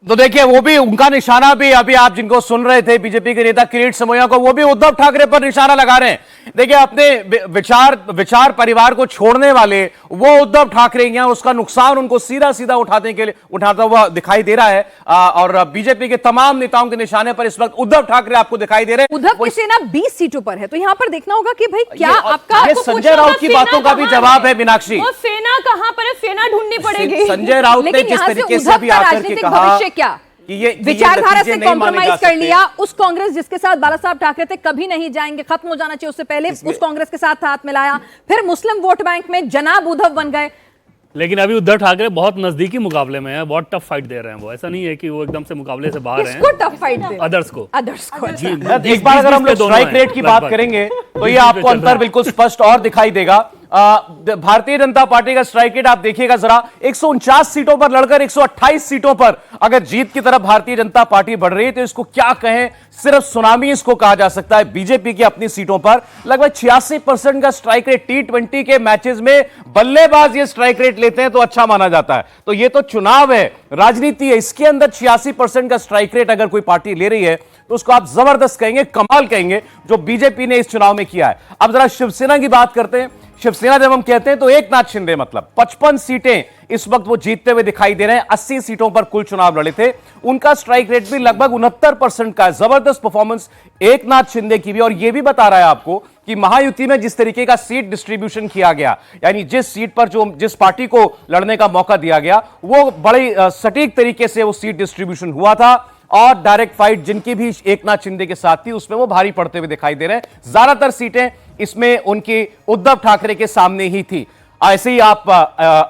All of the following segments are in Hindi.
तो देखिए वो भी उनका निशाना भी अभी आप जिनको सुन रहे थे बीजेपी के नेता किरीट सोमैया को, वो भी उद्धव ठाकरे पर निशाना लगा रहे हैं। देखिए अपने विचार परिवार को छोड़ने वाले वो उद्धव ठाकरे हैं, उसका नुकसान उनको सीधा सीधा उठाता हुआ दिखाई दे रहा है। और बीजेपी के तमाम नेताओं के निशाने पर इस वक्त उद्धव ठाकरे आपको दिखाई दे रहे हैं। उद्धव की सेना 20 सीटों पर है, तो यहां पर देखना होगा कि भाई क्या आपका संजय राउत की बातों का भी जवाब है मीनाक्षी। वो सेना कहां पर है, सेना ढूंढनी पड़ेगी। संजय राउत ने जिस तरीके से अभी आकर के कहा क्या कि ये विचारधारा से कॉम्प्रोमाइज कर लिया, उस कांग्रेस जिसके साथ बाला साहब ठाकरे थे कभी नहीं जाएंगे, खत्म हो जाना चाहिए, उससे पहले उस कांग्रेस के साथ हाथ मिलाया, फिर मुस्लिम वोट बैंक में जनाब उद्धव बन गए। लेकिन अभी उद्धव ठाकरे बहुत नजदीकी मुकाबले में है, बहुत टफ फाइट दे रहे हैं। वो ऐसा नहीं है कि वो एकदम से मुकाबले से बाहर हैं। किसको टफ फाइट दे? अदर्स को। जी, एक बार अगर हम लोग स्ट्राइक रेट की बात करेंगे तो ये आपको अंतर बिल्कुल स्पष्ट और दिखाई देगा। भारतीय जनता पार्टी का स्ट्राइक रेट आप देखिएगा जरा, 149 सीटों पर लड़कर 128 सीटों पर अगर जीत की तरफ भारतीय जनता पार्टी बढ़ रही है तो इसको क्या कहें, सिर्फ सुनामी इसको कहा जा सकता है। बीजेपी की अपनी सीटों पर लगभग 86% का स्ट्राइक रेट, T20 के मैचेस में बल्लेबाज ये स्ट्राइक रेट लेते हैं तो अच्छा माना जाता है। तो ये तो चुनाव है, राजनीति है, इसके अंदर 86% का स्ट्राइक रेट अगर कोई पार्टी ले रही है तो उसको आप जबरदस्त कहेंगे, कमाल कहेंगे, जो बीजेपी ने इस चुनाव में किया है। अब जरा शिवसेना की बात करते हैं। शिवसेना जब हम कहते हैं तो एकनाथ शिंदे मतलब 55 सीटें इस वक्त वो जीतते हुए दिखाई दे रहे हैं। 80 सीटों पर कुल चुनाव लड़े थे, उनका स्ट्राइक रेट भी लगभग 69% का है। जबरदस्त परफॉर्मेंस एकनाथ शिंदे की भी, और ये भी बता रहा है आपको कि महायुति में जिस तरीके का सीट डिस्ट्रीब्यूशन किया गया, यानी जिस सीट पर जिस पार्टी को लड़ने का मौका दिया गया वो बड़े सटीक तरीके से वो सीट डिस्ट्रीब्यूशन हुआ था, और डायरेक्ट फाइट जिनकी भी एकनाथ शिंदे के साथ थी उसमें वो भारी पड़ते हुए दिखाई दे रहे हैं। ज्यादातर सीटें इसमें उनकी उद्धव ठाकरे के सामने ही थी। ऐसे ही आप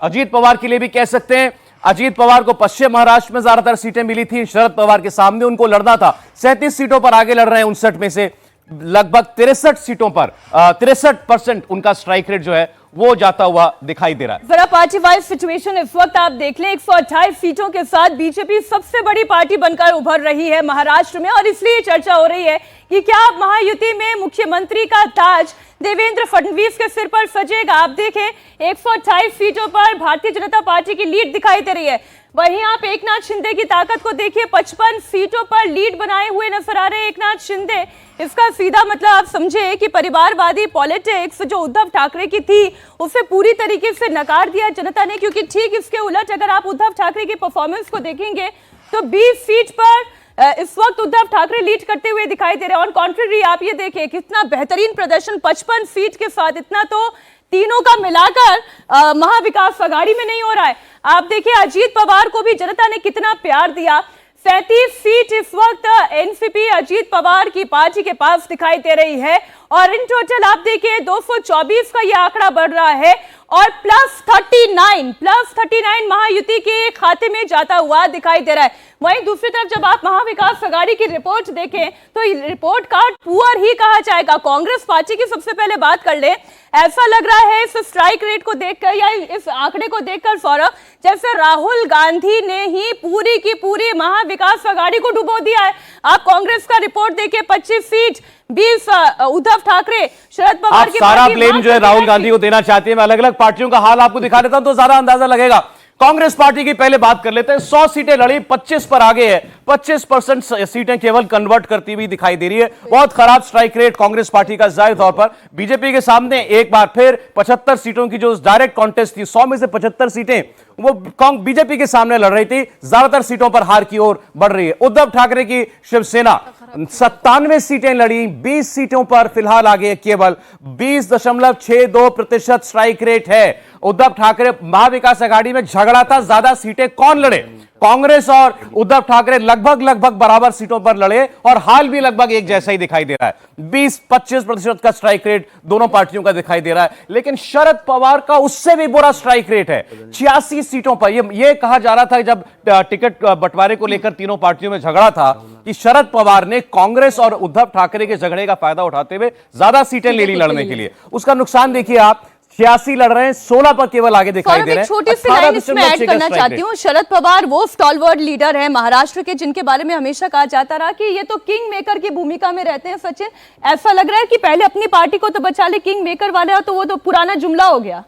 अजीत पवार के लिए भी कह सकते हैं। अजीत पवार को पश्चिम महाराष्ट्र में ज्यादातर सीटें मिली थी, शरद पवार के सामने उनको लड़ना था। 37 सीटों पर आगे लड़ रहे हैं, 59 में से लगभग 63 सीटों पर 63% उनका स्ट्राइक रेट जो है वो जाता हुआ दिखाई दे रहा है। जरा पार्टी वाइज सिचुएशन इस वक्त आप देख लें, 128 सीटों के साथ बीजेपी सबसे बड़ी पार्टी बनकर उभर रही है महाराष्ट्र में, और इसलिए चर्चा हो रही है कि क्या महायुति में मुख्यमंत्री का ताज देवेंद्र फडणवीस के सिर पर सजेगा। आप देखें 128 सीटों पर भारतीय जनता पार्टी की लीड दिखाई दे रही है। वहीं आप एकनाथ शिंदे की ताकत को देखिए, 55 सीटों पर लीड बनाए हुए नजर आ रहे हैं एकनाथ शिंदे। इसका सीधा मतलब आप समझे कि परिवारवादी पॉलिटिक्स जो उद्धव ठाकरे की थी उसे पूरी तरीके से नकार दिया जनता ने, क्योंकि ठीक इसके उलट अगर आप उद्धव ठाकरे की परफॉर्मेंस को देखेंगे तो 20 सीट पर इस वक्त उद्धव ठाकरे लीड करते हुए दिखाई दे रहे हैं। ऑन कॉन्ट्ररी आप ये देखिए कितना बेहतरीन प्रदर्शन 55 सीट के साथ, इतना तो तीनों का मिलाकर महाविकास आघाड़ी में नहीं हो रहा है। आप देखिए अजीत पवार को भी जनता ने कितना प्यार दिया। 37 सीट इस वक्त एनसीपी अजीत पवार की पार्टी के पास दिखाई दे रही है, और इन टोटल आप देखिए 224 का यह आंकड़ा बढ़ रहा है, और प्लस 39 महायुति के खाते में जाता हुआ दिखाई दे रहा है। वहीं दूसरी तरफ जब आप महाविकास आघाड़ी की रिपोर्ट देखें तो रिपोर्ट कार्ड पुअर ही कहा जाएगा। कांग्रेस पार्टी की सबसे पहले बात कर ले, ऐसा लग रहा है इस स्ट्राइक रेट को देखकर या इस आंकड़े को देखकर सौरभ, जैसे राहुल गांधी ने ही पूरी की पूरी महाविकास आघाड़ी को डुबो दिया है। आप कांग्रेस का रिपोर्ट देखिए, 25 सीट, 20 उद्धव ठाकरे, शरद पवार की सारा ब्लेम जो है राहुल गांधी को देना चाहती है। मैं अलग अलग पार्टियों का हाल आपको दिखा देता हूं तो ज्यादा अंदाजा लगेगा। कांग्रेस पार्टी की पहले बात कर लेते हैं। 100 सीटें लड़ी, 25 पर आगे है, 25% सीटें केवल कन्वर्ट करती हुई दिखाई दे रही है। बहुत खराब स्ट्राइक रेट कांग्रेस पार्टी का जाहिर तौर पर। बीजेपी के सामने एक बार फिर 75 सीटों की जो डायरेक्ट कॉन्टेस्ट थी, 100 में से 75 सीटें वो बीजेपी के सामने लड़ रही थी, ज्यादातर सीटों पर हार की ओर बढ़ रही है। उद्धव ठाकरे की शिवसेना 97 सीटें लड़ी, 20 सीटों पर फिलहाल आगे केवल 20.62% स्ट्राइक रेट है। उद्धव ठाकरे महाविकास आघाड़ी में झगड़ा था, ज्यादा सीटें कौन लड़े, कांग्रेस और उद्धव ठाकरे लगभग बराबर सीटों पर लड़े, और हाल भी लगभग एक जैसा ही दिखाई दे रहा है। 20-25% का स्ट्राइक रेट दोनों पार्टियों का दिखाई दे रहा है। लेकिन शरद पवार का उससे भी बुरा स्ट्राइक रेट है, 86 सीटों पर। यह कहा जा रहा था जब टिकट बंटवारे को लेकर तीनों पार्टियों में झगड़ा था कि शरद पवार ने कांग्रेस और उद्धव ठाकरे के झगड़े का फायदा उठाते हुए ज्यादा सीटें ले ली लड़ने के लिए। उसका नुकसान देखिए आप, 86 लड़ रहे हैं, 16 पर केवल आगे दिखाई दे रहे हैं। छोटी सी लाइन इसमें ऐड करना चाहती हूँ। शरद पवार वो स्टॉलवर्ड लीडर है महाराष्ट्र के, जिनके बारे में हमेशा कहा जाता रहा कि ये तो किंग मेकर की भूमिका में रहते हैं। सचिन, ऐसा लग रहा है कि पहले अपनी पार्टी को तो बचा ले, किंग मेकर वाले हो तो वो तो पुराना जुमला हो गया।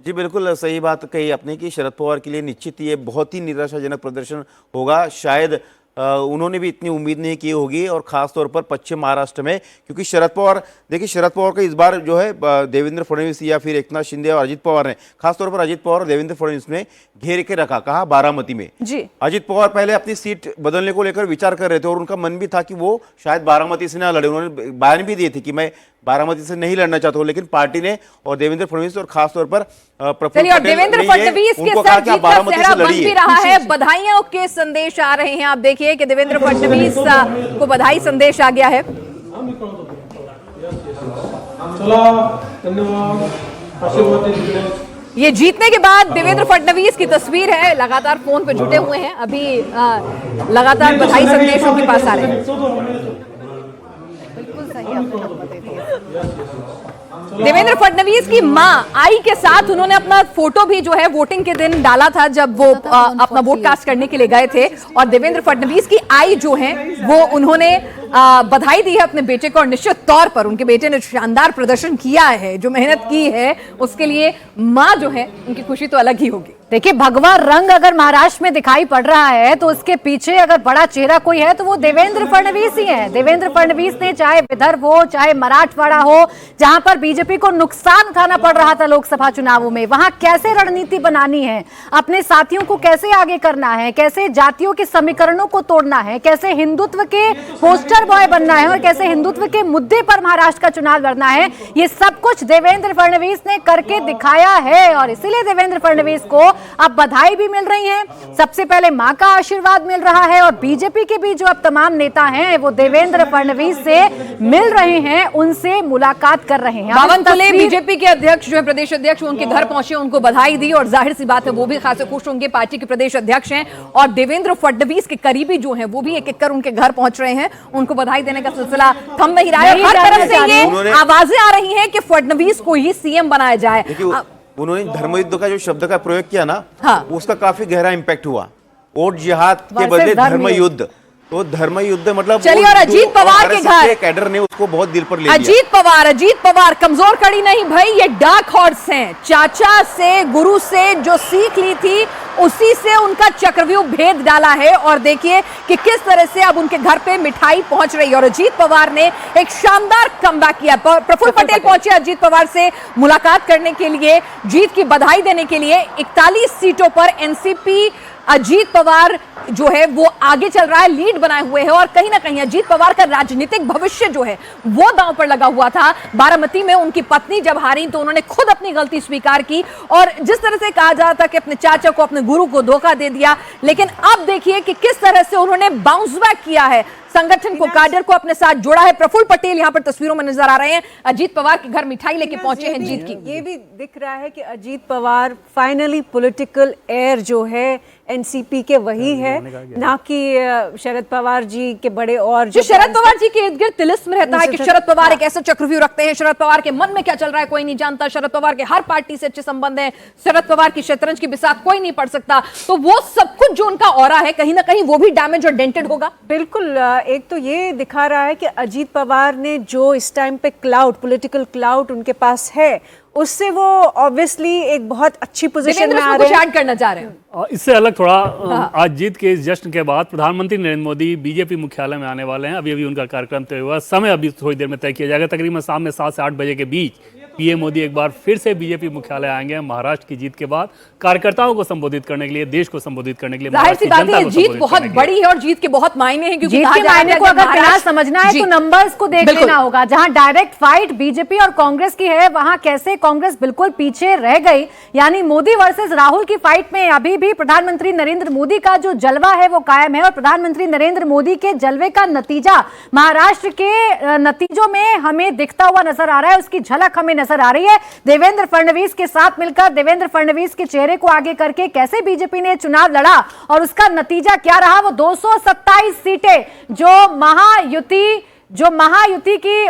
जी बिल्कुल सही बात कही आपने कि शरद पवार के लिए निश्चित ये बहुत ही निराशाजनक प्रदर्शन होगा। शायद उन्होंने भी इतनी उम्मीद नहीं की होगी, और खास तौर पर पश्चिम महाराष्ट्र में, क्योंकि शरद पवार, देखिए शरद पवार का इस बार जो है देवेंद्र फडणवीस या फिर एकनाथ शिंदे और अजित पवार ने, खास तौर पर अजित पवार और देवेंद्र फडणवीस ने घेर के रखा, कहा बारामती में। जी अजित पवार पहले अपनी सीट बदलने को लेकर विचार कर रहे थे, और उनका मन भी था कि वो शायद बारामती से ना लड़े। उन्होंने बयान भी दिए थे कि मैं बारामती से नहीं लड़ना चाहता हूं, लेकिन पार्टी ने और देवेंद्र फडणवीस और खासतौर पर चलिए, और देवेंद्र फडणवीस के साथ जीत का सेहरा बन भी रहा है। बधाइयों के संदेश आ रहे हैं। आप देखिए कि देवेंद्र फडणवीस को बधाई संदेश आ गया है। ये जीतने के बाद देवेंद्र फडणवीस की तस्वीर है, लगातार फोन पे जुटे हुए हैं, अभी लगातार बधाई संदेश उनके पास आ रहे हैं। बिल्कुल सही आपने नंबर दे दिया। देवेंद्र फडणवीस की मां आई के साथ उन्होंने अपना फोटो भी जो है वोटिंग के दिन डाला था, जब वो अपना वोट कास्ट करने के लिए गए थे। और देवेंद्र फडणवीस की आई जो है वो उन्होंने बधाई दी है अपने बेटे को, और निश्चित तौर पर उनके बेटे ने शानदार प्रदर्शन किया है, जो मेहनत की है उसके लिए मां जो है उनकी खुशी तो अलग ही होगी। देखिए, भगवा रंग अगर महाराष्ट्र में दिखाई पड़ रहा है तो उसके पीछे अगर बड़ा चेहरा कोई है तो वो देवेंद्र फडणवीस ही है। देवेंद्र फडणवीस ने, चाहे विदर्भ हो चाहे मराठवाड़ा हो, जहां पर बीजेपी को नुकसान उठाना पड़ रहा था लोकसभा चुनावों में, वहां कैसे रणनीति बनानी है, अपने साथियों को कैसे आगे करना है, कैसे जातियों के समीकरणों को तोड़ना है, कैसे हिंदुत्व के पोस्टर बॉय बनना है और कैसे हिंदुत्व के मुद्दे पर महाराष्ट्र का चुनाव लड़ना है, ये सब कुछ देवेंद्र फडणवीस ने करके दिखाया है। और इसीलिए देवेंद्र फडणवीस को अब बधाई भी मिल रही है, सबसे पहले मां का आशीर्वाद मिल रहा है, और बीजेपी के भी जो अब तमाम नेता हैं वो देवेंद्र फडणवीस से मिल रहे हैं, उनसे मुलाकात कर रहे हैं। बावन खुले बीजेपी के अध्यक्ष जो है, प्रदेश अध्यक्ष, उनके घर पहुंचे, उनको बधाई दी, और जाहिर सी बात है वो भी खासे खुश होंगे। पार्टी के प्रदेश अध्यक्ष हैं और देवेंद्र फडणवीस के करीबी जो हैं वो भी एक एक कर उनके घर पहुंच रहे हैं, उनको बधाई देने का सिलसिला थम नहीं रहा है। हर तरफ से ये आवाजें आ रही हैं कि फडणवीस को ही सीएम बनाया जाए। उन्होंने धर्मयुद्ध का जो शब्द का प्रयोग किया ना, हाँ। उसका काफी गहरा इंपैक्ट हुआ। वोट जिहाद के बदले धर्मयुद्ध, तो धर्मयुद्ध मतलब। चलिए, और अजीत पवार के घर कैडर ने उसको बहुत दिल पर ले लिया। अजीत पवार कमजोर कड़ी नहीं भाई, ये डार्क हॉर्स हैं। चाचा से, गुरु से जो सीख ली थी उसी से उनका चक्रव्यूह भेद डाला है, और देखिए कि किस तरह से अब उनके घर पे मिठाई पहुंच रही है। और अजीत पवार ने एक शानदार कमबैक किया। प्रफुल्ल पटेल पहुंचे अजीत पवार से मुलाकात करने के लिए, जीत की बधाई देने के लिए। 41 सीटों पर एनसीपी अजीत पवार जो है वो आगे चल रहा है, लीड बनाए हुए है, और कहीं ना कहीं अजीत पवार का राजनीतिक भविष्य जो है वो दांव पर लगा हुआ था। बारामती में उनकी पत्नी जब हारी तो उन्होंने खुद अपनी गलती स्वीकार की, और जिस तरह से कहा जा रहा था कि अपने चाचा को, अपने गुरु को धोखा दे दिया, लेकिन अब देखिए कि किस तरह से उन्होंने बाउंस बैक किया है, संगठन को, काडर को अपने साथ जोड़ा है। प्रफुल्ल पटेल यहां पर तस्वीरों में नजर आ रहे हैं, अजीत पवार के घर मिठाई लेके पहुंचे हैं जीत की। ये भी दिख रहा है कि Ajit Pawar finally political air जो है एनसीपी के वही है, ना कि शरद पवार जी के बड़े और जो शरद पवार जी के इर्द गिर्द तिलिस्म रहता है कि शरद पवार एक ऐसा चक्रव्यूह रखते हैं, शरद पवार के मन में क्या चल रहा है कोई नहीं जानता, शरद पवार के हर पार्टी से अच्छे संबंध है, शरद पवार की शतरंज की बिसात कोई नहीं पढ़ सकता, तो वो सब कुछ जो उनका ऑरा है कहीं ना कहीं वो भी डैमेज और डेंटेड होगा। बिल्कुल, एक तो ये दिखा रहा है कि अजीत पवार ने जो इस टाइम पे क्लाउड, पॉलिटिकल क्लाउड उनके पास है, उससे वो ऑब्वियसली एक बहुत अच्छी पोजीशन में आ रहे हैं। ऐड करना चाह रहे हैं। इससे अलग थोड़ा आज जीत के इस जश्न के बाद प्रधानमंत्री नरेंद्र मोदी बीजेपी मुख्यालय में आने वाले हैं। अभी उनका कार्यक्रम तय हुआ, समय अभी थोड़ी देर में तय किया जाएगा। तकरीबन शाम में 7 से 8 बजे के बीच पीएम मोदी एक बार फिर से बीजेपी मुख्यालय आएंगे महाराष्ट्र की जीत के बाद, कार्यकर्ताओं को संबोधित करने के लिए, देश को संबोधित करने के लिए। जाहिर सी बात है जीत बहुत बड़ी है और जीत के बहुत मायने हैं, क्योंकि जीत के मायने को अगर बिना समझना है तो नंबर्स को देख लेना होगा। जहां डायरेक्ट फाइट बीजेपी और कांग्रेस की है, वहां कैसे कांग्रेस बिल्कुल पीछे रह गई। यानी मोदी वर्सेस राहुल की फाइट में अभी भी प्रधानमंत्री नरेंद्र मोदी का जो जलवा है वो कायम है, और प्रधानमंत्री नरेंद्र मोदी के जलवे का नतीजा महाराष्ट्र के नतीजों में हमें दिखता हुआ नजर आ रहा है, उसकी झलक हमें नजर आ रही है। देवेंद्र फडणवीस के साथ मिलकर, देवेंद्र फडणवीस के चेहरे को आगे करके कैसे बीजेपी ने चुनाव लड़ा और उसका नतीजा क्या रहा। वो 227 सीटें जो महायुति जो महायुति की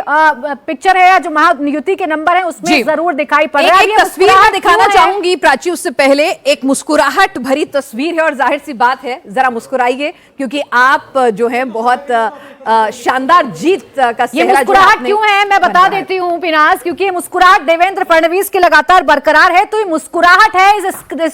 पिक्चर है या जो महायुति के नंबर है उसमें जरूर दिखाई पड़ रहा है। एक तस्वीर मैं दिखाना चाहूंगी प्राची, उससे पहले एक मुस्कुराहट भरी तस्वीर है और जाहिर सी बात है, जरा मुस्कुराइए क्योंकि आप जो है बहुत शानदार जीत का ये मुस्कुराहट क्यों है मैं बता देती हूँ पिनाज, क्योंकि ये मुस्कुराहट देवेंद्र फडणवीस की लगातार बरकरार है। तो ये मुस्कुराहट है इस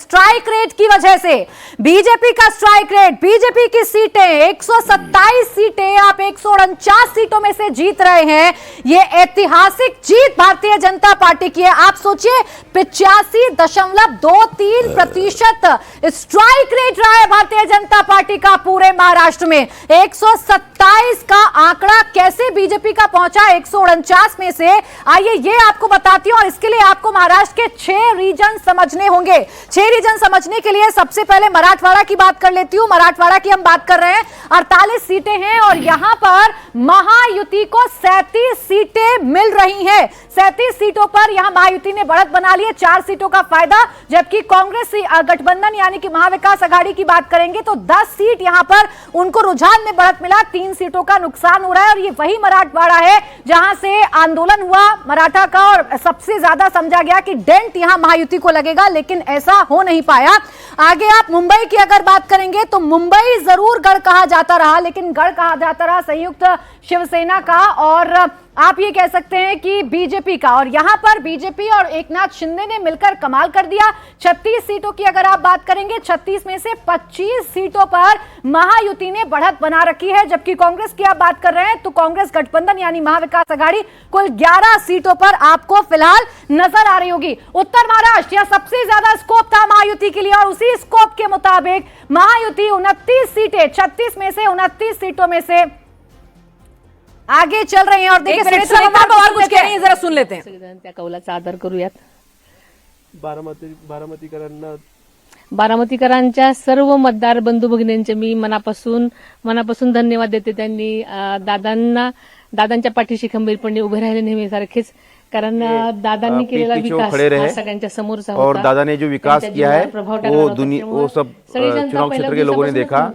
स्ट्राइक रेट की वजह से। बीजेपी का स्ट्राइक रेट, बीजेपी की सीटें 127 सीटें आप 149 सीटों में से जीत रहे हैं। ये ऐतिहासिक जीत भारतीय जनता पार्टी की है। आप सोचिए 85.23% स्ट्राइक रेट रहा है भारतीय जनता पार्टी का पूरे महाराष्ट्र में। 127 का आंकड़ा कैसे बीजेपी का पहुंचा 149 में से, आइए ये आपको बताती हूं। और इसके लिए आपको महाराष्ट्र के 6 रीजन समझने होंगे। 6 रीजन समझने के लिए सबसे पहले मराठवाड़ा की बात कर लेती हूं। मराठवाड़ा की हम बात कर रहे हैं, 48 सीटें हैं और यहां पर महायुति को 37 सीटें मिल रही हैं। 37 सीटों पर यहां महायुति ने बढ़त बना ली है, 4 सीटों का फायदा। जबकि कांग्रेस गठबंधन यानी कि महाविकास आघाड़ी की बात करेंगे तो 10 सीट यहां पर उनको रुझान में बढ़त मिला, 3 सीटों का नुकसान हो रहा है। और ये वही मराठवाड़ा है जहां से आंदोलन हुआ मराठा का और सबसे ज्यादा समझा गया कि डेंट यहां महायुति को लगेगा, लेकिन ऐसा हो नहीं पाया। आगे आप मुंबई की अगर बात करेंगे तो मुंबई जरूर गढ़ कहा जाता रहा, लेकिन गढ़ कहा जाता रहा संयुक्त शिवसेना का और आप ये कह सकते हैं कि बीजेपी का। और यहां पर बीजेपी और एकनाथ शिंदे ने मिलकर कमाल कर दिया। 36 सीटों की अगर आप बात करेंगे, 36 में से 25 सीटों पर महायुति ने बढ़त बना रखी है। जबकि कांग्रेस की आप बात कर रहे हैं तो कांग्रेस गठबंधन यानी महाविकास आघाड़ी कुल 11 सीटों पर आपको फिलहाल नजर आ रही होगी। उत्तर महाराष्ट्र या सबसे ज्यादा स्कोप था महायुति के लिए और उसी स्कोप के मुताबिक महायुति 29 सीटें, 36 में से 29 सीटों में से आगे चल रहे हैं। और देखिए सुनीता पवार कुछ कह रही हैं, जरा सुन लेते हैं। त्या कौलाचा आदर करूयात। बारामतीकरांच्या सर्व मतदार बंधू भगिनींचे मी मनापासून धन्यवाद देते। त्यांनी दादांच्या पाठीशी खंबीरपणे उभे राहिले नेहमी सारखेच, कारण दादांनी केलेला विकास हा सगळ्यांच्या समोरचा होता। और दादा ने जो विकास किया है वो सब चुनाव क्षेत्र के लोगों ने देखा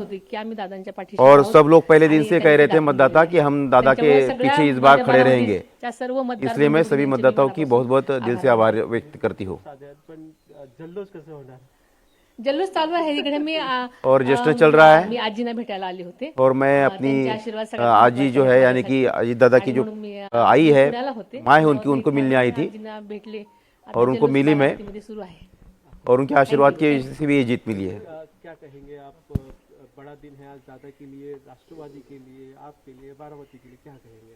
और सब लोग पहले दिन से कह रहे थे मतदाता कि हम दादा के पीछे इस बार खड़े रहेंगे। इसलिए मैं सभी मतदाताओं की बहुत बहुत दिल से आभार व्यक्त करती हूँ। जल्लोष चालू आहे इकडे। मी और जश्न चल रहा है। मी आजींना भेटायला आले होते और मैं अपनी आजी जो है यानी कि अजीत दादा की जो आई है माँ है उनकी, उनको मिलने आई थी और उनको मिली मैं और उनके आशीर्वाद की वजह से भी ये जीत मिली है। क्या कहेंगे आप, बड़ा दिन है आज दादा के लिए, राष्ट्रवादी के लिए, आपके लिए, बारामती के लिए, क्या कहेंगे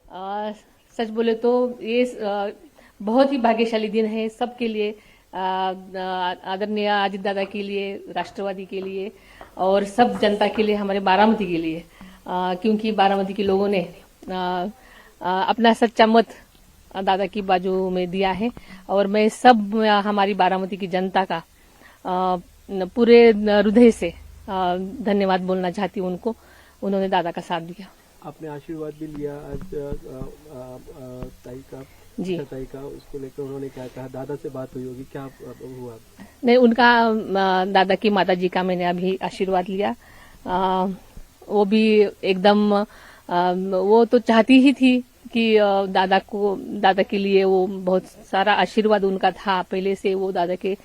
आप? सच बोले तो ये बहुत ही भाग्यशाली दिन है सबके लिए, आदरणीय अजीत दादा के लिए, राष्ट्रवादी के लिए और सब जनता के लिए, हमारे बारामती के लिए, क्योंकि बारामती के लोगों ने अपना सच्चा मत दादा की बाजू में दिया है। और मैं सब हमारी बारामती की जनता का पूरे हृदय से धन्यवाद बोलना चाहती हूँ उनको, उन्होंने दादा का साथ दिया। आपने आशीर्वाद भी लिया आज ताई का, जी ताई का, उसको लेकर उन्होंने क्या कहा? दादा से बात हुई होगी, क्या हुआ? नहीं, उनका दादा की माताजी का मैंने अभी आशीर्वाद लिया। वो भी एकदम वो तो चाहती ही थी कि दादा के लिए वो बहुत सारा आशीर्वाद उनका था पहले से, वो दादा के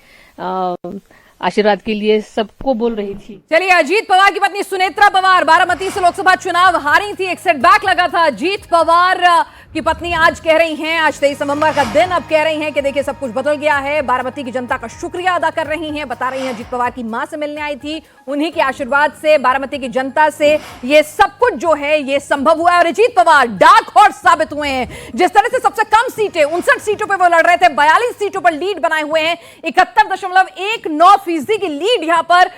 आशीर्वाद के लिए सबको बोल रही थी। चलिए, अजीत पवार की पत्नी सुनेत्रा पवार बारामती से लोकसभा चुनाव हारी थी, एक सेटबैक लगा था। अजीत पवार की पत्नी आज कह रही हैं, आज 23 नवंबर का दिन, अब कह रही हैं कि देखिए सब कुछ बदल गया है। बारामती की जनता का शुक्रिया अदा कर रही हैं, बता रही हैं अजीत पवार की मां से मिलने आई थी, उन्हीं के आशीर्वाद से बारामती की जनता से ये सब कुछ जो है ये संभव हुआ है। और अजीत पवार डार्क हॉर्स साबित हुए हैं। जिस तरह से सबसे कम सीटें 59 सीटों पर वो लड़ रहे थे, 42 सीटों पर लीड बनाए हुए हैं। 71.19% की लीड यहां पर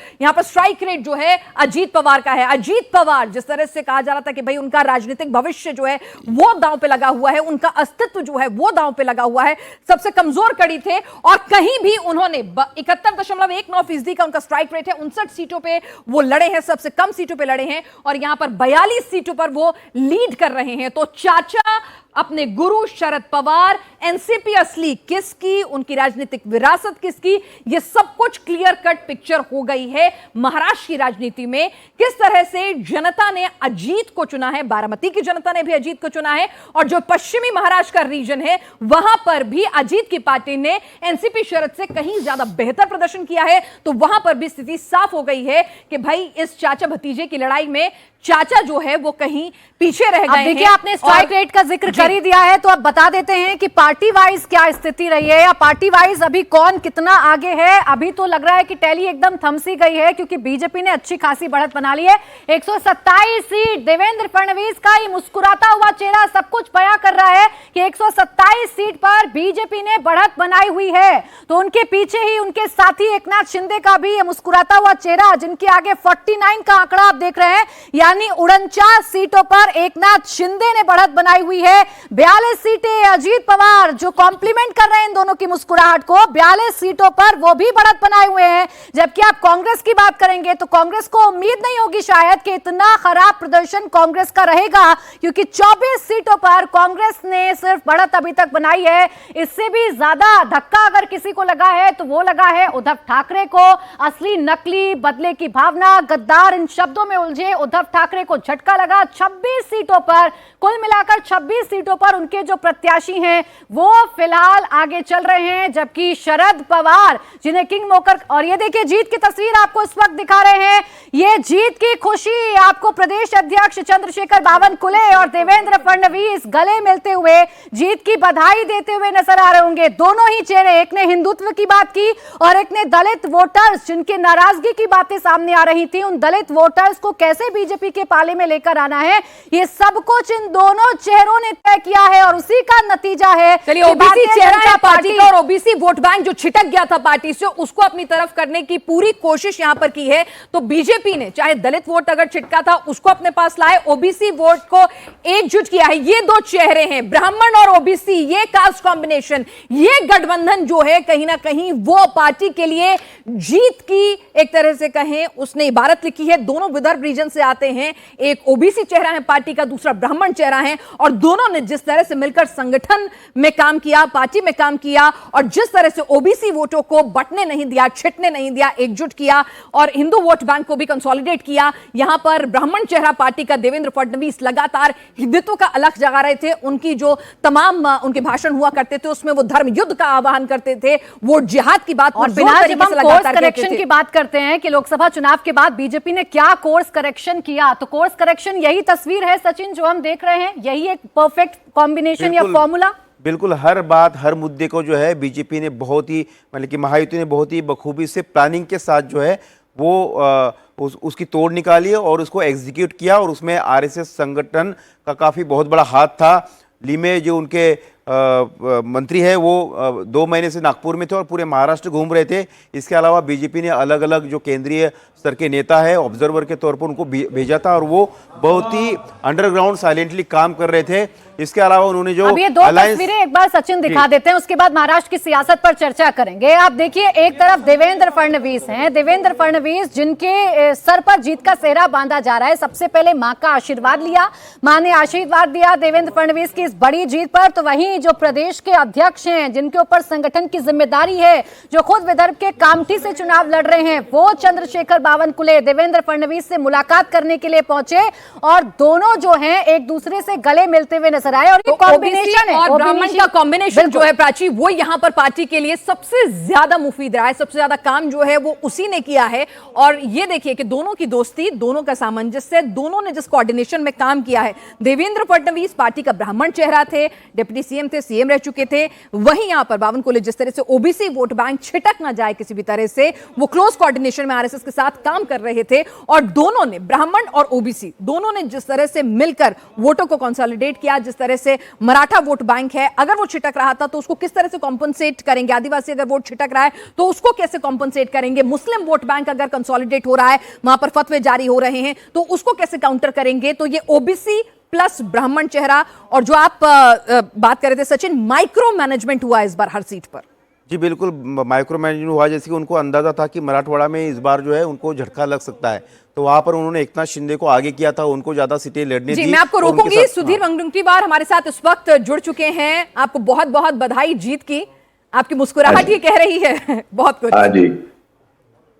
स्ट्राइक रेट जो है अजीत पवार का है। अजीत पवार, जिस तरह से कहा जा रहा था कि भाई उनका राजनीतिक भविष्य जो है वो दांव पे लगा हुआ है, उनका अस्तित्व जो है वो दांव पे लगा हुआ है, सबसे कमजोर कड़ी थे और कहीं भी उन्होंने 71.19% का उनका स्ट्राइक रेट है। 59 सीटों पे वो लड़े हैं, सबसे कम सीटों पे लड़े हैं और यहां पर 42 सीटों पर वो लीड कर रहे हैं। तो चाचा अपने गुरु शरद पवार, एनसीपी असली किसकी, उनकी राजनीतिक विरासत किसकी, ये सब कुछ क्लियर कट पिक्चर हो गई है महाराष्ट्र की राजनीति में। किस तरह से जनता ने अजीत को चुना है, बारामती की जनता ने भी अजीत को चुना है, और जो पश्चिमी महाराष्ट्र का रीजन है वहां पर भी अजीत की पार्टी ने एनसीपी शरद से कहीं ज्यादा बेहतर प्रदर्शन किया है। तो वहां पर भी स्थिति साफ हो गई है कि भाई इस चाचा भतीजे की लड़ाई में चाचा जो है वो कहीं पीछे रह गए हैं। देखिए, आपने स्ट्राइक रेट का जिक्र कर ही दिया है, तो अब बता देते हैं कि पार्टी वाइज क्या स्थिति रही है, या पार्टी वाइज अभी कौन कितना आगे है। अभी तो लग रहा है कि टैली एकदम थमसी गई है, क्योंकि बीजेपी ने अच्छी खासी बढ़त बना ली है। 127 सीट, देवेंद्र फडणवीस का ही मुस्कुराता हुआ चेहरा सब कुछ बयां कर रहा है कि 127 सीट पर बीजेपी ने बढ़त बनाई हुई है। तो उनके पीछे ही उनके साथी एकनाथ शिंदे का भी मुस्कुराता हुआ चेहरा, जिनके आगे 49 का आंकड़ा आप देख रहे हैं, यानी 49 सीटों पर एकनाथ शिंदे ने बढ़त बनाई हुई है। 42 सीटें अजीत पवार, जो कॉम्प्लीमेंट कर रहे हैं इन दोनों की मुस्कुराहट को, 42 सीटों पर वो भी बढ़त बनाए हुए हैं। जबकि आप कांग्रेस की बात करेंगे तो कांग्रेस को उम्मीद नहीं होगी शायद कि इतना खराब प्रदर्शन कांग्रेस का रहेगा, क्योंकि 24 सीटों पर कांग्रेस ने सिर्फ बढ़त अभी तक बनाई है। इससे भी ज्यादा धक्का अगर किसी को लगा है तो वो लगा है उद्धव ठाकरे को। असली नकली, बदले की भावना, गद्दार, इन शब्दों में उलझे उद्धव ठाकरे को झटका लगा। 26 सीटों पर, कुल मिलाकर 26 सीटों पर उनके जो प्रत्याशी हैं वो फिलहाल आगे चल रहे हैं, जबकि शरद पवार, जिन्हें किंग मेकर, और ये देखिए जीत की तस्वीर आपको इस वक्त दिखा रहे हैं, ये जीत की खुशी आपको प्रदेश अध्यक्ष चंद्रशेखर बावनकुले और देवेंद्र फडणवीस गले मिलते हुए जीत की बधाई देते हुए नजर आ रहे होंगे। दोनों ही चेहरे, एक ने हिंदुत्व की बात की और एक ने दलित वोटर्स, जिनके नाराजगी की बातें सामने आ रही थी, उन दलित वोटर्स को कैसे बीजेपी के पाले में लेकर आना है, ये सब कुछ इन दोनों चेहरों ने तय किया है, और उसी का नतीजा है। चलिए, ओबीसी चेहरा है पार्टी का, और ओबीसी वोट बैंक जो छिटक गया था पार्टी से, उसको अपनी तरफ करने की पूरी कोशिश यहां पर की है। तो बीजेपी ने चाहे दलित वोट अगर छिटका था उसको अपने पास लाए, ओबीसी वोट को एकजुट किया है। ये दो चेहरे हैं, ब्राह्मण और ओबीसी, ये कास्ट कॉम्बिनेशन, ये गठबंधन जो है कहीं ना कहीं वो पार्टी के लिए जीत की एक तरह से कहें उसने इबारत लिखी है। दोनों विदर्भ रीजन से आते हैं, एक ओबीसी चेहरा है पार्टी का, दूसरा ब्राह्मण चेहरा है, और दोनों ने जिस तरह से मिलकर संगठन में काम किया, पार्टी में काम किया, और जिस तरह से ओबीसी वोटों को बंटने नहीं दिया, छिटने नहीं दिया, एकजुट किया, और हिंदू वोट बैंक को भी कंसोलिडेट किया। यहां पर ब्राह्मण चेहरा पार्टी का देवेंद्र फडणवीस लगातार हिंदुत्व का अलख जगा रहे थे। उनकी जो तमाम उनके भाषण हुआ करते थे उसमें वो धर्म युद्ध का आह्वान करते थे, वोट जिहाद की बात, और बिना जब हम कोर्स करेक्शन की बात करते हैं कि लोकसभा चुनाव के बाद बीजेपी ने क्या कोर्स करेक्शन किया, तो कोर्स करेक्शन यही तस्वीर है सचिन जो हम देख रहे हैं, यही एक परफेक्ट कॉम्बिनेशन या फॉर्मूला। बिल्कुल, हर बात, हर मुद्दे को जो है बीजेपी ने बहुत ही, मतलब कि महायुति ने बहुत ही बखूबी से प्लानिंग के साथ जो है वो उसकी तोड़ निकाली और उसको एग्जीक्यूट किया, और उसमें आरएसएस संगठन का काफ़ी बहुत बड़ा हाथ था। लीमे जो उनके मंत्री है वो 2 महीने से नागपुर में थे और पूरे महाराष्ट्र घूम रहे थे। इसके अलावा बीजेपी ने अलग अलग जो केंद्रीय स्तर के नेता है ऑब्जर्वर के तौर पर उनको भेजा था, और वो बहुत ही अंडरग्राउंड साइलेंटली काम कर रहे थे। इसके अलावा उन्होंने जो अब ये दो तस्वीरें एक बार सचिन दिखा देते हैं, उसके बाद महाराष्ट्र की सियासत पर चर्चा करेंगे। आप देखिए, एक तरफ देवेंद्र फडणवीस हैं, देवेंद्र फडणवीस जिनके सर पर जीत का सेहरा बांधा जा रहा है। सबसे पहले मां का आशीर्वाद लिया, मां ने आशीर्वाद दिया देवेंद्र फडणवीस की इस बड़ी जीत पर। तो वहीं जो प्रदेश के अध्यक्ष हैं, जिनके ऊपर संगठन की जिम्मेदारी है, जो खुद विदर्भ के कामठी से चुनाव लड़ रहे हैं, वो चंद्रशेखर बावनकुले देवेंद्र फडणवीस से मुलाकात करने के लिए पहुंचे, और दोनों जो हैं एक दूसरे से गले मिलते हुए नजर आए। और ये कॉम्बिनेशन है, और ब्राह्मण का कॉम्बिनेशन जो है प्राची, वो यहां पर पार्टी के लिए सबसे ज्यादा मुफीद रहा है। सबसे ज्यादा काम जो है वो उसी ने किया है। और ये देखिए कि दोनों की दोस्ती, दोनों का सामंजस्य, दोनों ने जिस कोऑर्डिनेशन में काम किया है। देवेंद्र फडणवीस पार्टी का ब्राह्मण चेहरा थे, डिप्टी सीएम थे, सीएम रह चुके थे। वहीं यहां पर बावनकुले जिस तरह से ओबीसी वोट बैंक छिटक ना जाए किसी भी तरह से, वो क्लोज कोऑर्डिनेशन में आरएसएस के साथ काम कर रहे थे। और दोनों ने, ब्राह्मण और ओबीसी दोनों ने जिस तरह से मिलकर वोटों को कंसोलिडेट किया, जिस तरह से मराठा वोट बैंक है, अगर वो छिटक रहा था तो उसको किस तरह से कॉम्पनसेट करेंगे, आदिवासी अगर वोट छिटक रहा है तो उसको कैसे कॉम्पनसेट करेंगे, मुस्लिम वोट बैंक अगर कंसोलिडेट हो रहा है, वहां पर फतवे जारी हो रहे हैं, तो उसको कैसे काउंटर करेंगे। तो ये ओबीसी प्लस ब्राह्मण चेहरा, और जो आप बात कर रहे थे सचिन, माइक्रो मैनेजमेंट हुआ इस बार हर सीट पर। जी बिल्कुल, माइक्रो मैनेजमेंट हुआ, जैसे कि उनको अंदाजा था कि मराठवाड़ा में इस बार जो है उनको झटका लग सकता है, तो वहां पर उन्होंने एकनाथ शिंदे को आगे किया था, उनको ज्यादा सीटें लड़ने जी दी। मैं आपको और उनके रोकूंगी। साथ- सुधीर मुनगंटीवार हमारे साथ इस वक्त जुड़ चुके हैं। आपको बहुत बहुत बधाई जीत की। आपकी मुस्कुराहट ये कह रही है बहुत कुछ। हाँ जी,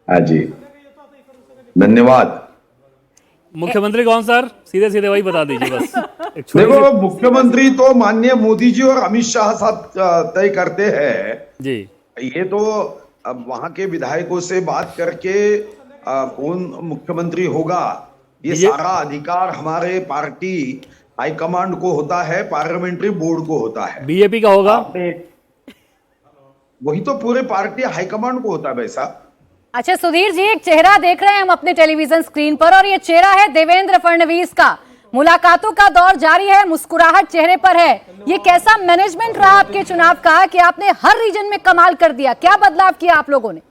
हाँ जी, धन्यवाद। मुख्यमंत्री कौन सर? सीधे सीधे वही बता दीजिए बस। एक छोटी देखो, मुख्यमंत्री तो माननीय मोदी जी और अमित शाह साहब तय करते हैं जी, ये तो अब वहां के विधायकों से बात करके कौन मुख्यमंत्री होगा, ये सारा अधिकार हमारे पार्टी हाईकमांड को होता है, पार्लियामेंट्री बोर्ड को होता है। बीजेपी का होगा? वही तो पूरे पार्टी हाईकमांड को होता है वैसा। अच्छा सुधीर जी, एक चेहरा देख रहे हैं हम अपने टेलीविजन स्क्रीन पर और ये चेहरा है देवेंद्र फडणवीस का। मुलाकातों का दौर जारी है, मुस्कुराहट चेहरे पर है। ये कैसा मैनेजमेंट रहा आपके चुनाव का कि आपने हर रीजन में कमाल कर दिया? क्या बदलाव किया आप लोगों ने?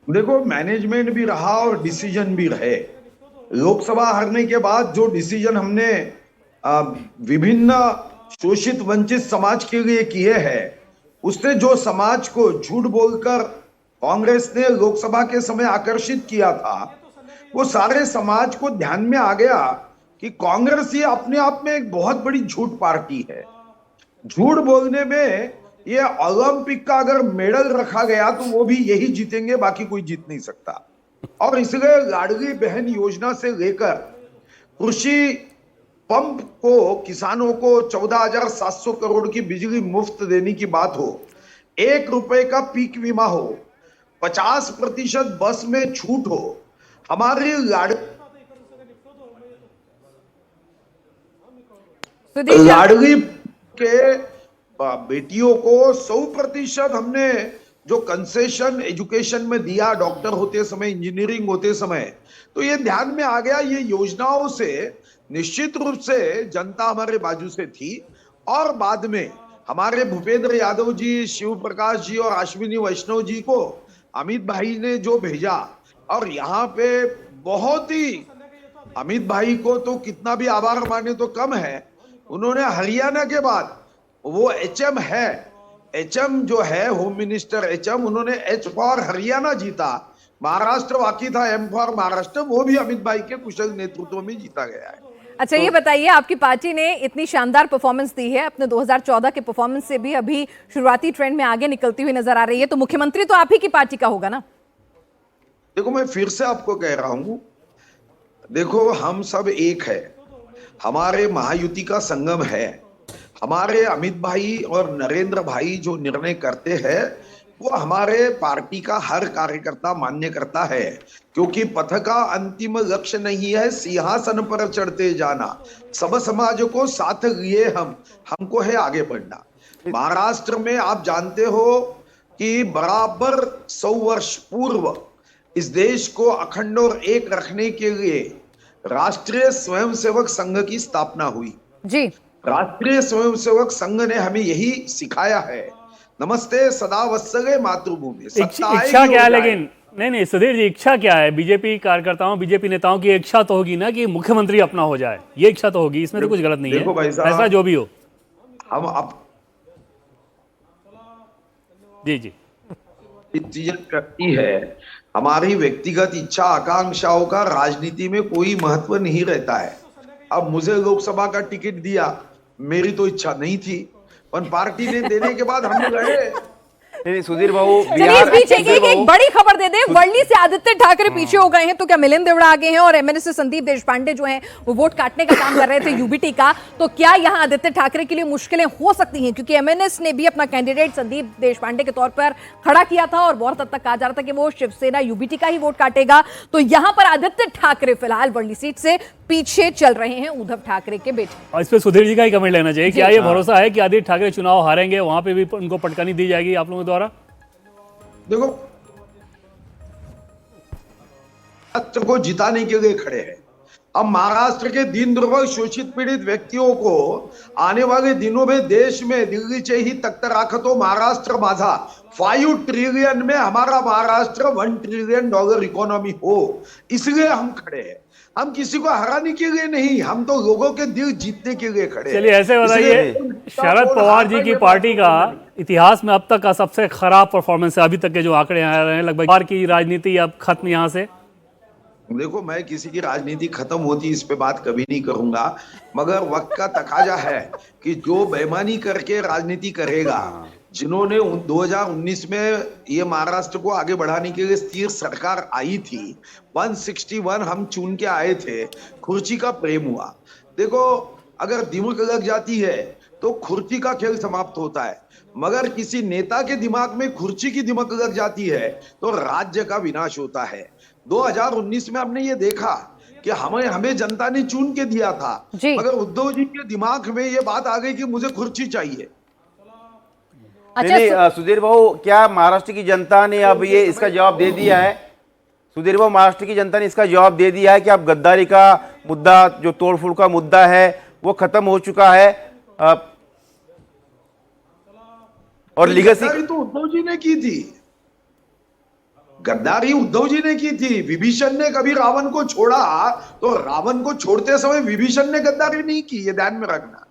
देखो, मैनेजमेंट भी रहा और डिसीजन भी रहे। लोकसभा हारने के बाद जो डिसीजन हमने विभिन्न शोषित वंचित समाज के लिए किए हैं, उससे जो समाज को झूठ बोलकर कांग्रेस ने लोकसभा के समय आकर्षित किया था, वो सारे समाज को ध्यान में आ गया कि कांग्रेस ये अपने आप में एक बहुत बड़ी झूठ पार्टी है। झूठ बोलने में ये ओलंपिक का अगर मेडल रखा गया तो वो भी यही जीतेंगे, बाकी कोई जीत नहीं सकता। और इसलिए लाडली बहन योजना से लेकर कृषि पंप को, किसानों को 14,700 करोड़ की बिजली मुफ्त देने की बात हो, 1 रुपए का पीक बीमा हो, 50% बस में छूट हो, हमारी लाडली के बेटियों को 100% हमने जो कंसेशन एजुकेशन में दिया, डॉक्टर होते समय, इंजीनियरिंग होते समय, तो ये ध्यान में आ गया। ये योजनाओं से निश्चित रूप से जनता हमारे बाजू से थी। और बाद में हमारे भूपेंद्र यादव जी, शिव प्रकाश जी और अश्विनी वैष्णव जी को अमित भाई ने जो भेजा, और यहाँ पे बहुत ही अमित भाई को तो कितना भी आभार माने तो कम है। उन्होंने हरियाणा के बाद वो एचएम है, एचएम जो है होम मिनिस्टर एचएम, उन्होंने एच फॉर हरियाणा जीता। महाराष्ट्र बाकी था, एम फॉर महाराष्ट्र, वो भी अमित भाई के कुशल नेतृत्व में जीता गया है। अच्छा ये बताइए, आपकी पार्टी ने इतनी शानदार परफॉर्मेंस दी है, अपने 2014 के परफॉर्मेंस से भी अभी शुरुआती ट्रेंड में आगे निकलती हुई नजर आ रही है, तो मुख्यमंत्री तो आप ही की पार्टी का होगा ना? देखो, मैं फिर से आपको कह रहा हूं, देखो हम सब एक है, हमारे महायुति का संगम है। हमारे अमित भाई और नरेंद्र भाई जो निर्णय करते हैं वो हमारे पार्टी का हर कार्यकर्ता मान्य करता है, क्योंकि पथ का अंतिम लक्ष्य नहीं है सिंहासन पर चढ़ते जाना, सब समाज को साथ लिए हमको है आगे बढ़ना। महाराष्ट्र में आप जानते हो कि बराबर 100 वर्ष पूर्व इस देश को अखंड और एक रखने के लिए राष्ट्रीय स्वयंसेवक संघ की स्थापना हुई जी। राष्ट्रीय स्वयंसेवक संघ ने हमें यही सिखाया है, नमस्ते सदा वत्सले मातृभूमि। इच्छा क्या है लेकिन? नहीं सुधीर जी, इच्छा क्या है? बीजेपी कार्यकर्ताओं, बीजेपी नेताओं की इच्छा तो होगी ना कि मुख्यमंत्री अपना हो जाए, ये इच्छा तो होगी, इसमें तो कुछ गलत नहीं है, ऐसा जो भी हो। हम अब जी चीजें करती है, हमारी व्यक्तिगत इच्छा आकांक्षाओं का राजनीति में कोई महत्व नहीं रहता है। अब मुझे लोकसभा का टिकट दिया, मेरी तो इच्छा नहीं थी, पर पार्टी ने देने के बाद हम लड़े। नहीं सुधीर बाबू, चलिए इस बीच एक बड़ी खबर दे दें। वर्ली से आदित्य ठाकरे पीछे हो गए हैं, तो क्या मिलिंद देवड़ा आगे हैं और एमएनएस से संदीप देशपांडे जो हैं वो वोट काटने का काम कर रहे थे यूबीटी का, तो क्या यहां आदित्य ठाकरे के लिए मुश्किलें हो सकती हैं? क्योंकि एमएनएस ने भी अपना कैंडिडेट संदीप देशपांडे के तौर पर खड़ा किया था और बहुत हद तक कहा जा रहा था कि वो शिवसेना यूबीटी का ही वोट काटेगा। तो यहां पर आदित्य ठाकरे फिलहाल वर्ली सीट से पीछे चल रहे हैं उद्धव ठाकरे के बेटे। और इस पे सुधीर जी का ही कमेंट लेना चाहिए। क्या ये भरोसा है कि आदित्य ठाकरे चुनाव हारेंगे, वहां पे भी उनको पटकनी दी जाएगी आप लोगों द्वारा? देखो, महाराष्ट्र को जिताने के लिए खड़े हैं। अब महाराष्ट्र के दीन दुर्बल शोषित पीड़ित व्यक्तियों को आने वाले दिनों में देश में दिल्लीचे ही तख्त राखतो महाराष्ट्र माझा 5 ट्रिलियन में हमारा महाराष्ट्र $1 ट्रिलियन इकोनॉमी हो, इसलिए हम खड़े हैं। हम किसी को हराने के लिए नहीं, हम तो लोगों के दिल जीतने के लिए खड़े हैं। चलिए ऐसे बताइए, शरद पवार जी की पार्टी का इतिहास में अब तक का सबसे खराब परफॉर्मेंस है, अभी तक के जो आंकड़े आ रहे हैं। लगभग बार की राजनीति अब खत्म यहाँ से। देखो, मैं किसी की राजनीति खत्म होती इस पे बात कभी नहीं करूंगा, मगर वक्त का तकाजा है कि जो बेईमानी करके राजनीति करेगा, जिन्होंने 2019 में ये महाराष्ट्र को आगे बढ़ाने के लिए स्थिर सरकार आई थी, 161 हम चुन के आए थे, कुर्सी का प्रेम हुआ। देखो, अगर दिमाग लग जाती है तो कुर्सी का खेल समाप्त होता है, मगर किसी नेता के दिमाग में कुर्सी की दिमाग लग जाती है तो राज्य का विनाश होता है। 2019 में हमने ये देखा कि हमें जनता ने चुन के दिया था, मगर उद्धव जी के दिमाग में ये बात आ गई कि मुझे कुर्सी चाहिए। अच्छा, सुधीर बाबू, क्या महाराष्ट्र की जनता ने अब ये इसका जवाब दे दिया है? सुधीर बाबू, महाराष्ट्र की जनता ने इसका जवाब दे दिया है कि अब गद्दारी का मुद्दा, जो तोड़फोड़ का मुद्दा है, वो खत्म हो चुका है और लीगेसी तो उद्धव जी ने की थी, गद्दारी उद्धव जी ने की थी। विभीषण ने कभी रावण को छोड़ा तो रावण को छोड़ते समय विभीषण ने गद्दारी नहीं की, ये ध्यान में रखना।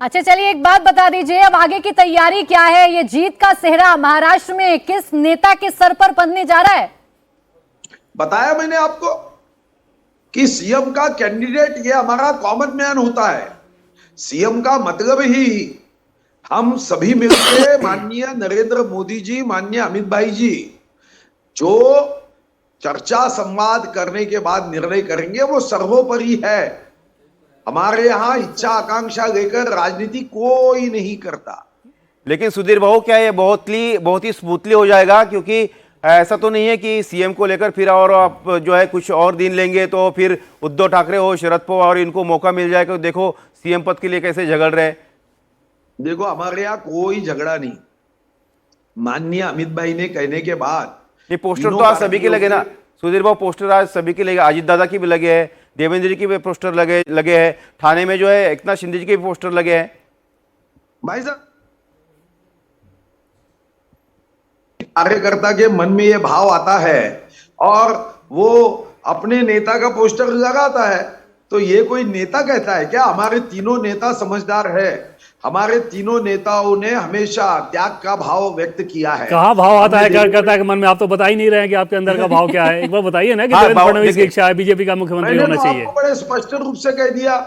अच्छा, चलिए एक बात बता दीजिए, अब आगे की तैयारी क्या है? ये जीत का सेहरा महाराष्ट्र में किस नेता के सर पर बंधने जा रहा है? बताया मैंने आपको कि सीएम का कैंडिडेट ये हमारा कॉमन मैन होता है। सीएम का मतलब ही हम सभी मिलकर माननीय नरेंद्र मोदी जी, माननीय अमित भाई जी जो चर्चा संवाद करने के बाद निर्णय करेंगे वो सर्वोपरि है। हमारे यहाँ इच्छा आकांक्षा लेकर राजनीति कोई नहीं करता। लेकिन सुधीर बाबू, क्या ये बहुत ही स्मूथली हो जाएगा? क्योंकि ऐसा तो नहीं है कि सीएम को लेकर फिर और आप जो है कुछ और दिन लेंगे तो फिर उद्धव ठाकरे हो, शरद पवार, इनको मौका मिल जाएगा। देखो सीएम पद के लिए कैसे झगड़ रहे। देखो, हमारे यहाँ कोई झगड़ा नहीं। माननीय अमित भाई ने कहने के बाद ये पोस्टर तो आज सभी के लगे ना सुधीर बाबू, पोस्टर आज सभी के लगे, अजीत दादा की भी लगे हैं, देवेंद्र जी की भी पोस्टर लगे हैं, थाने में जो है एकनाथ शिंदे जी के भी पोस्टर लगे हैं। भाई साहब, कार्यकर्ता के मन में ये भाव आता है और वो अपने नेता का पोस्टर लगाता है, तो ये कोई नेता कहता है क्या? हमारे तीनों नेता समझदार है। हमारे तीनों नेताओं ने हमेशा त्याग का भाव व्यक्त किया है। कहाँ भाव आता है कार्यकर्ता के मन में? आप तो बता ही नहीं रहे हैं कि आपके अंदर का भाव क्या है। एक बार बताइए ना कि देवेंद्र फडणवीस की इच्छा है बीजेपी का मुख्यमंत्री होना चाहिए। आपको बड़े स्पष्ट रूप से कह दिया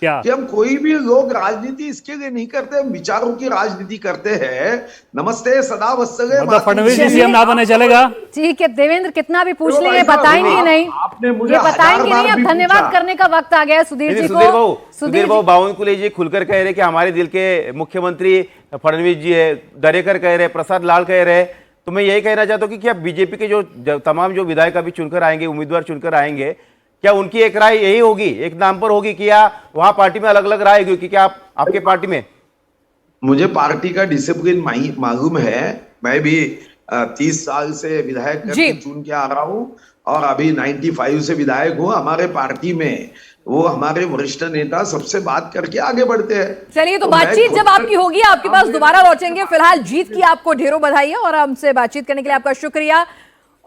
क्या कि हम कोई भी लोग राजनीति इसके लिए नहीं करते, हम विचारों की राजनीति करते हैं। नमस्ते सदा वत्सले। मतलब फडणवीस जी सीएम ना बने चलेगा? ठीक है देवेंद्र, कितना भी पूछ लेंगे बताएंगे नहीं, ये बताएंगे नहीं। अब धन्यवाद करने का वक्त आ गया सुधीर जी को। सुधीर बाबू, बावनकुले जी खुलकर कह रहे कि हमारे दिल के मुख्यमंत्री फडणवीस जी है, दरेकर कह रहे, प्रसाद लाल कह रहे। तो मैं यही कहना चाहता हूँ कि क्या बीजेपी के जो तमाम जो विधायक अभी चुनकर आएंगे, उम्मीदवार चुनकर आएंगे, क्या उनकी एक राय यही होगी, एक नाम पर होगी, कि या वहां पार्टी में अलग अलग राय होगी? क्या आपके पार्टी में? मुझे पार्टी का डिसिप्लिन मालूम है। मैं भी 30 साल से विधायक करके चुन के आ रहा हूं और अभी 95 से विधायक हूं। हमारे पार्टी में वो हमारे वरिष्ठ नेता सबसे बात करके आगे बढ़ते हैं। चलिए, तो बातचीत जब आपकी होगी आपके पास दोबारा लौटेंगे। फिलहाल जीत की आपको ढेरों बधाई है और हमसे बातचीत करने के लिए आपका शुक्रिया।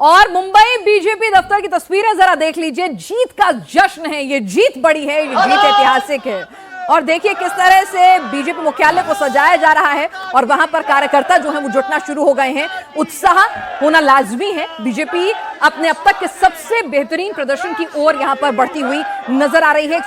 और मुंबई बीजेपी दफ्तर की तस्वीरें जरा देख लीजिए। जीत का जश्न है, ये जीत बड़ी है, ये जीत ऐतिहासिक है। और देखिए किस तरह से बीजेपी मुख्यालय को सजाया जा रहा है और वहां पर कार्यकर्ता जो है वो जुटना शुरू हो गए हैं। उत्साह होना लाजमी है। बीजेपी अपने अब तक के सबसे बेहतरीन प्रदर्शन की ओर यहां पर बढ़ती हुई नजर आ रही है।